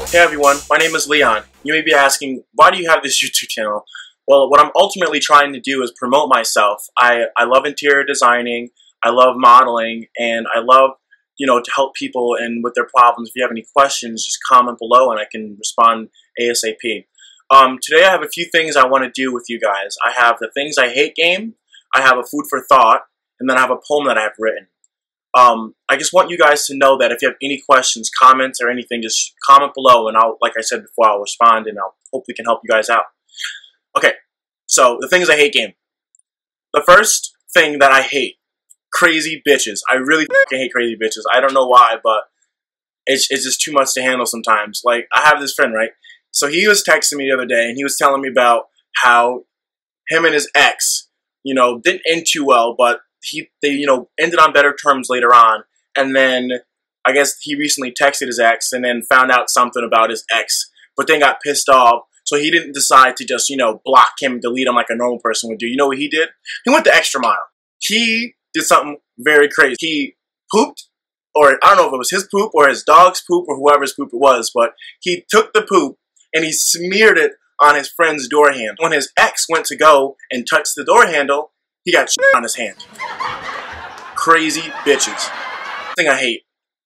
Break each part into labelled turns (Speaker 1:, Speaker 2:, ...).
Speaker 1: Hey everyone, my name is Leon. You may be asking, why do you have this YouTube channel? Well, what I'm ultimately trying to do is promote myself. I love interior designing, I love modeling, and I love, to help people and with their problems. If you have any questions, just comment below and I can respond ASAP. Today I have a few things I want to do with you guys. I have the things I hate game, I have a food for thought, and then I have a poem that I have written. I just want you guys to know that if you have any questions, comments, or anything, just comment below, and like I said before, I'll respond, and I'll hopefully can help you guys out. Okay, so the things I hate game. The first thing that I hate, crazy bitches. I really fucking hate crazy bitches. I don't know why, but it's just too much to handle sometimes. Like, I have this friend, right? So he was texting me the other day, and he was telling me about how him and his ex, didn't end too well, but they ended on better terms later on. And then I guess he recently texted his ex and then found out something about his ex, but then got pissed off. So he didn't decide to just, block him, delete him like a normal person would do. You know what he did? He went the extra mile. He did something very crazy. He pooped, or I don't know if it was his poop or his dog's poop or whoever's poop it was, but he took the poop and he smeared it on his friend's door handle. When his ex went to go and touch the door handle, he got shit on his hand. Crazy bitches. Thing I hate.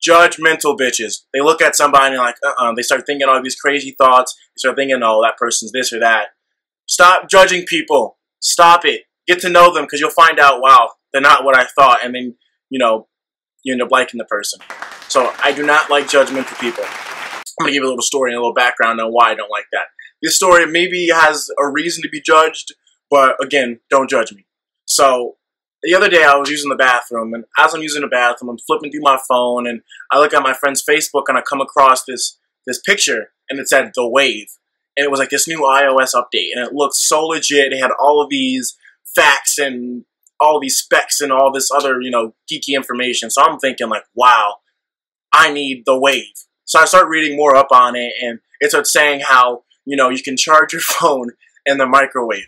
Speaker 1: Judgmental bitches. They look at somebody and like, they start thinking all these crazy thoughts. They start thinking, oh, that person's this or that. Stop judging people. Stop it. Get to know them, because you'll find out, wow, they're not what I thought. And then, you end up liking the person. So I do not like judgmental people. I'm going to give you a little story and a little background on why I don't like that. This story maybe has a reason to be judged, but again, don't judge me. So the other day I was using the bathroom, and as I'm using the bathroom, I'm flipping through my phone, and I look at my friend's Facebook, and I come across this picture, and it said The Wave. And it was like this new iOS update, and it looked so legit. It had all of these facts and all these specs and all this other, geeky information. So I'm thinking like, wow, I need The Wave. So I start reading more up on it, and it starts saying how, you can charge your phone in the microwave.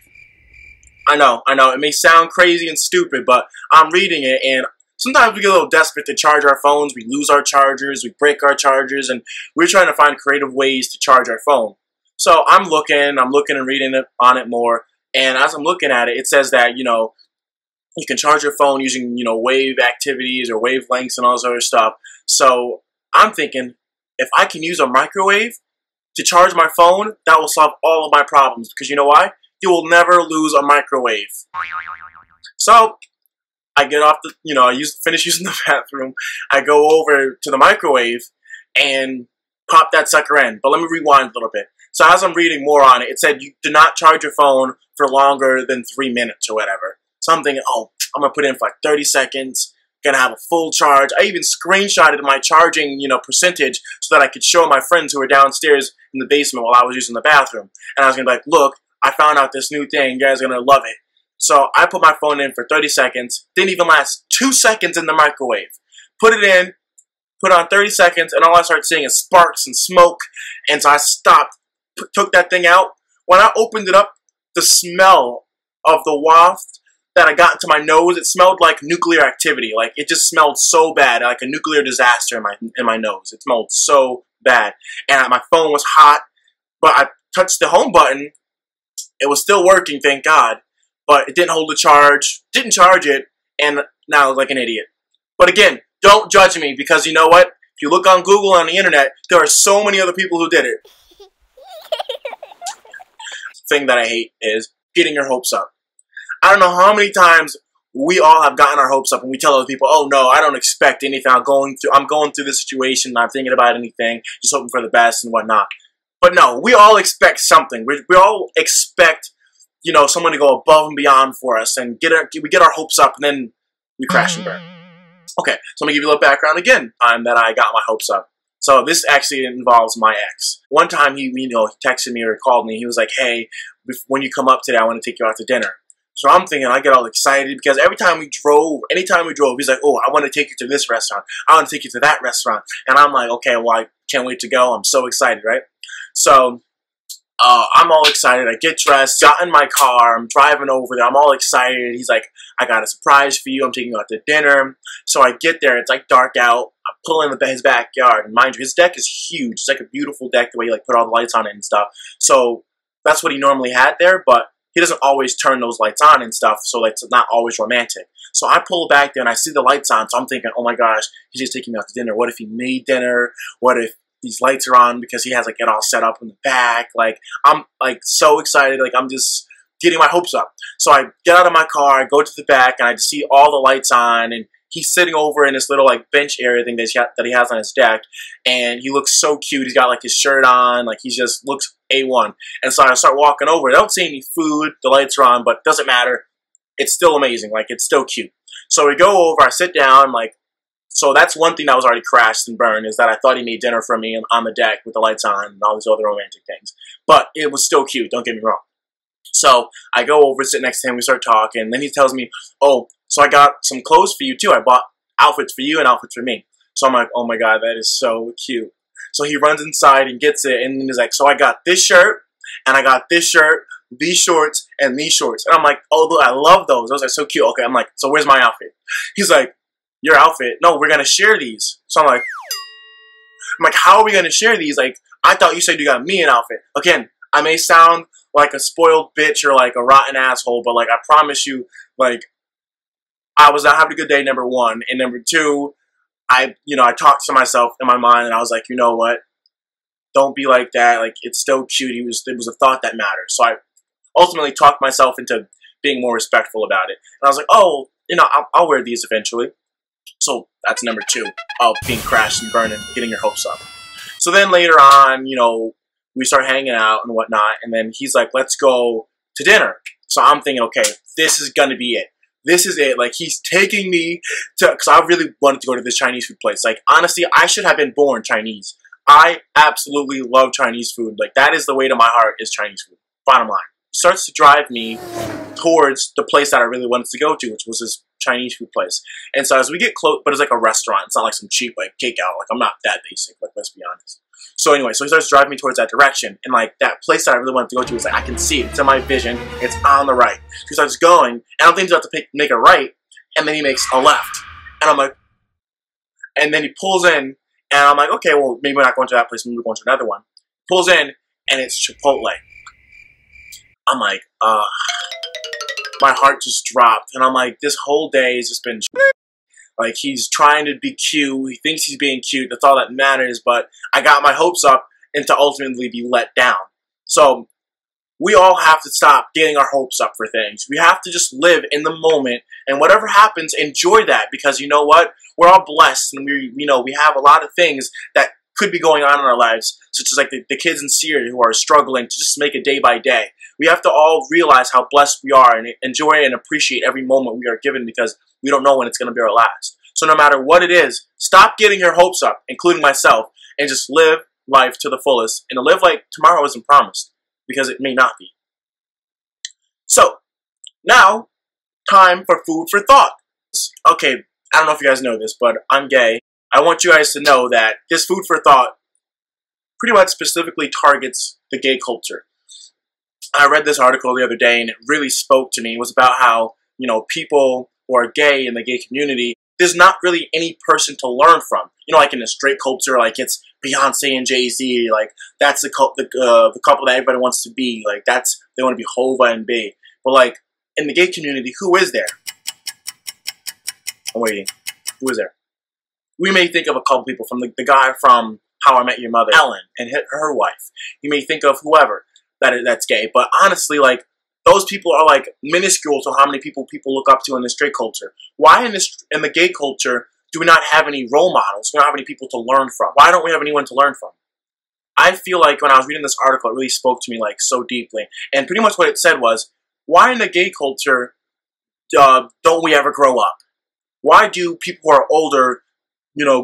Speaker 1: I know, it may sound crazy and stupid, but I'm reading it, and sometimes we get a little desperate to charge our phones. We lose our chargers, we break our chargers, and we're trying to find creative ways to charge our phone. So I'm looking and reading on it more, and as I'm looking at it, it says that, you can charge your phone using, wave activities or wavelengths and all this other stuff. So I'm thinking, if I can use a microwave to charge my phone, that will solve all of my problems, because you know why? You will never lose a microwave. So I get off the, finish using the bathroom. I go over to the microwave and pop that sucker in. But let me rewind a little bit. So as I'm reading more on it, it said you do not charge your phone for longer than 3 minutes or whatever. So I'm thinking, oh, I'm gonna put it in for like 30 seconds. Gonna have a full charge. I even screenshotted my charging, percentage so that I could show my friends who were downstairs in the basement while I was using the bathroom. And I was gonna be like, look, I found out this new thing. You guys are going to love it. So I put my phone in for 30 seconds. Didn't even last 2 seconds in the microwave. Put it in, put on 30 seconds, and all I started seeing is sparks and smoke. And so I stopped, took that thing out. When I opened it up, the smell of the waft that I got into my nose, it smelled like nuclear activity. Like, it just smelled so bad, like a nuclear disaster in my nose. It smelled so bad. And my phone was hot, but I touched the home button. It was still working, thank God, but it didn't hold the charge, didn't charge it, and now I look like an idiot. But again, don't judge me, because you know what? If you look on Google on the internet, there are so many other people who did it. The thing that I hate is getting your hopes up. I don't know how many times we all have gotten our hopes up and we tell other people, oh no, I don't expect anything. I'm going through this situation, not thinking about anything, just hoping for the best and whatnot. But no, we all expect something. We all expect, someone to go above and beyond for us, and we get our hopes up, and then we crash and burn. Okay, so I'm gonna give you a little background again on that I got my hopes up. So this actually involves my ex. One time he texted me or called me. He was like, hey, when you come up today, I want to take you out to dinner. So I'm thinking, I get all excited, because anytime we drove, he's like, oh, I want to take you to this restaurant. I want to take you to that restaurant. And I'm like, okay, well, I can't wait to go. I'm so excited, right? So I'm all excited. I get dressed, got in my car, I'm driving over there, I'm all excited. He's like, I got a surprise for you, I'm taking you out to dinner. So I get there, it's like dark out, I pull in his backyard, and mind you, his deck is huge. It's like a beautiful deck, the way he like put all the lights on it and stuff. So that's what he normally had there, but he doesn't always turn those lights on and stuff, so like, it's not always romantic. So I pull back there and I see the lights on, so I'm thinking, oh my gosh, he's just taking me out to dinner. What if he made dinner? What if these lights are on because he has like it all set up in the back? Like, I'm like so excited, like I'm just getting my hopes up. So I get out of my car, I go to the back, and I just see all the lights on, and he's sitting over in this little like bench area thing that he has on his deck, and he looks so cute. He's got like his shirt on, like he just looks A1. And so I start walking over. I don't see any food, the lights are on, but it doesn't matter. It's still amazing, like it's still cute. So we go over, I sit down, like, so that's one thing that was already crashed and burned, is that I thought he made dinner for me on the deck with the lights on and all these other romantic things. But it was still cute, don't get me wrong. So I go over, sit next to him, we start talking, and then he tells me, oh, so I got some clothes for you too. I bought outfits for you and outfits for me. So I'm like, oh my god, that is so cute. So he runs inside and gets it, and he's like, so I got this shirt, and I got this shirt, these shorts, and these shorts. And I'm like, oh, look, I love those. Those are so cute. Okay, I'm like, so where's my outfit? He's like, your outfit? No, we're gonna share these. So I'm like, how are we gonna share these? Like, I thought you said you got me an outfit. Again, I may sound like a spoiled bitch or like a rotten asshole, but like I promise you, like, I was not having a good day, number one, and number two, I talked to myself in my mind, and I was like, you know what? Don't be like that. Like, it's still cute. It was a thought that mattered. So I ultimately talked myself into being more respectful about it. And I was like, oh, I'll wear these eventually. So that's number two of being crashed and burned and getting your hopes up. So then later on, we start hanging out and whatnot, and then he's like, let's go to dinner. So I'm thinking, okay, this is gonna be it. This is it. Like, he's taking me to, because I really wanted to go to this Chinese food place. Like, honestly, I should have been born Chinese. I absolutely love Chinese food. Like, that is the way to my heart, is Chinese food. Bottom line. He starts to drive me towards the place that I really wanted to go to, which was this Chinese food place. And so as we get close, but it's like a restaurant. It's not like some cheap, like, takeout. Like, I'm not that basic. Like, let's be honest. So anyway, so he starts driving me towards that direction. And, like, that place that I really wanted to go to is like, I can see it. It's in my vision. It's on the right. So he starts going, and I don't think he's about to make a right. And then he makes a left. And I'm like, and then he pulls in, and I'm like, okay, well, maybe we're not going to that place. Maybe we're going to another one. Pulls in, and it's Chipotle. I'm like, my heart just dropped. And I'm like, this whole day has just been, like, he's trying to be cute. He thinks he's being cute. That's all that matters. But I got my hopes up and to ultimately be let down. So we all have to stop getting our hopes up for things. We have to just live in the moment, and whatever happens, enjoy that, because you know what? We're all blessed, and we have a lot of things that could be going on in our lives, such as like the kids in Syria who are struggling to just make it day by day. We have to all realize how blessed we are and enjoy and appreciate every moment we are given, because we don't know when it's going to be our last. So no matter what it is, stop getting your hopes up, including myself, and just live life to the fullest, and to live like tomorrow isn't promised, because it may not be. So, now, time for food for thought. Okay, I don't know if you guys know this, but I'm gay. I want you guys to know that this food for thought pretty much specifically targets the gay culture. I read this article the other day, and it really spoke to me. It was about how, people who are gay in the gay community, there's not really any person to learn from. Like in the straight culture, like it's Beyonce and Jay-Z, like that's the couple that everybody wants to be. Like they want to be Hova and Bey. But like in the gay community, who is there? I'm waiting. Who is there? We may think of a couple people, from the guy from How I Met Your Mother, Ellen, and her wife. You may think of whoever that's gay, but honestly, like, those people are like minuscule to how many people look up to in the straight culture. Why in the gay culture do we not have any role models? We don't have any people to learn from. Why don't we have anyone to learn from? I feel like when I was reading this article, it really spoke to me like so deeply. And pretty much what it said was, why in the gay culture don't we ever grow up? Why do people who are older,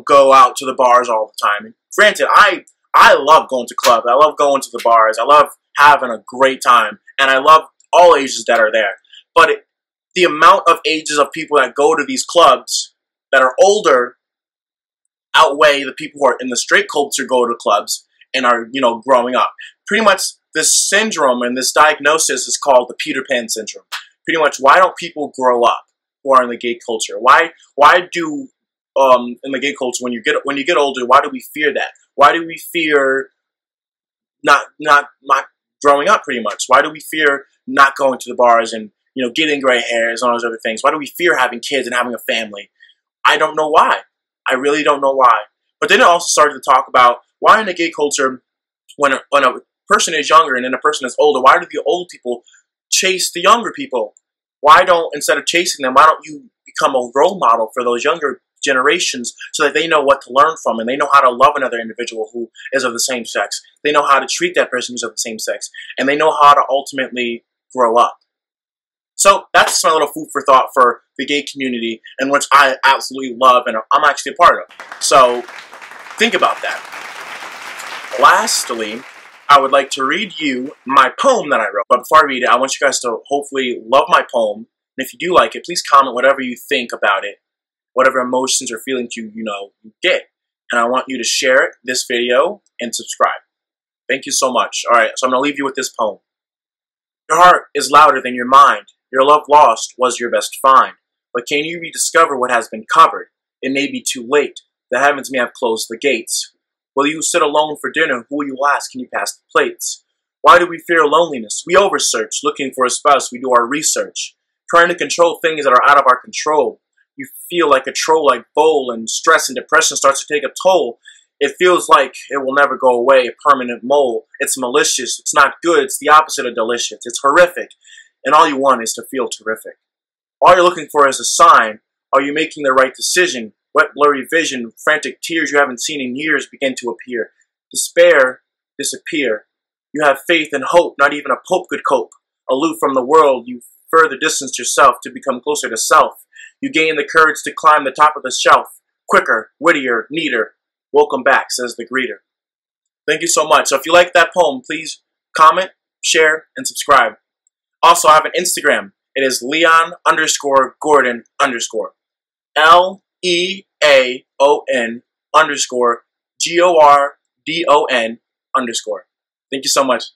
Speaker 1: go out to the bars all the time? And granted, I love going to clubs. I love going to the bars. I love having a great time. And I love all ages that are there. But the amount of ages of people that go to these clubs that are older outweigh the people who are in the straight culture go to clubs and are, growing up. Pretty much this syndrome and this diagnosis is called the Peter Pan syndrome. Pretty much, why don't people grow up who are in the gay culture? Why do in the gay culture, when you get older, why do we fear that? Why do we fear not growing up? Pretty much, why do we fear not going to the bars and getting gray hairs and all those other things? Why do we fear having kids and having a family? I don't know why. I really don't know why. But then it also started to talk about why in the gay culture, when a person is younger and then a person is older, why do the old people chase the younger people? Why don't, instead of chasing them, why don't you become a role model for those younger generations so that they know what to learn from and they know how to love another individual who is of the same sex. They know how to treat that person who's of the same sex. And they know how to ultimately grow up. So that's my little food for thought for the gay community, and which I absolutely love and I'm actually a part of. So think about that. Lastly, I would like to read you my poem that I wrote. But before I read it, I want you guys to hopefully love my poem. And if you do like it, please comment whatever you think about it, whatever emotions or feelings you get. And I want you to share this video and subscribe. Thank you so much. All right, so I'm going to leave you with this poem. Your heart is louder than your mind. Your love lost was your best find. But can you rediscover what has been covered? It may be too late. The heavens may have closed the gates. Will you sit alone for dinner? Who will you ask? Can you pass the plates? Why do we fear loneliness? We oversearch. Looking for a spouse, we do our research. Trying to control things that are out of our control. You feel like a troll-like bowl, and stress and depression starts to take a toll. It feels like it will never go away, a permanent mole. It's malicious. It's not good. It's the opposite of delicious. It's horrific. And all you want is to feel terrific. All you're looking for is a sign. Are you making the right decision? Wet, blurry vision, frantic tears you haven't seen in years begin to appear. Despair, disappear. You have faith and hope, not even a pope could cope. Aloof from the world, you further distance yourself to become closer to self. You gain the courage to climb the top of the shelf. Quicker, wittier, neater. Welcome back, says the greeter. Thank you so much. So if you like that poem, please comment, share, and subscribe. Also, I have an Instagram. It is Leon_Gordon_. LEAON_GORDON_. Thank you so much.